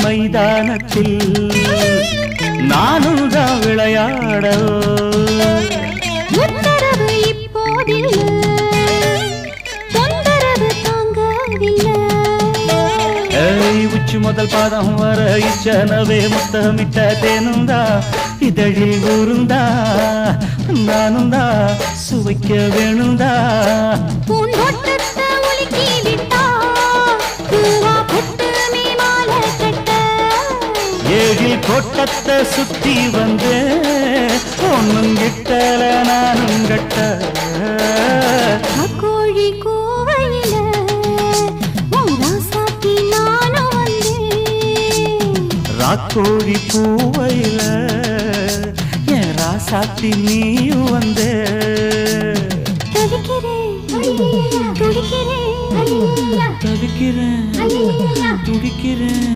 மைதானத்தில் நானும் தான் விளையாட உத்தரவு இப்போதில்லை, தொந்தரவு தாங்கவில்லை. உச்சி முதல் பாதம் வர இச்சனவே முத்தமிட்ட தேனுந்தா இதழில் ஊருந்தா நானும் தான் சுவைக்க வேணுந்தா பூந்தோட்டத்தை உலுக்கி விட்டா பூவா பொட்டு நீ மாலை கட்ட ஏழில் கோட்டத்தை சுத்தி வந்து ஒன்னும் கிட்டல நானும் கட்ட கோழி கூவையில ராசாத்தி நானும் வந்தேன். ராக்கோழி பூவையில என் ராசாத்தி நீயும் வந்து தவிக்கிறேன் துடிக்கிறேன் தவிக்கிறேன் துடிக்கிறேன்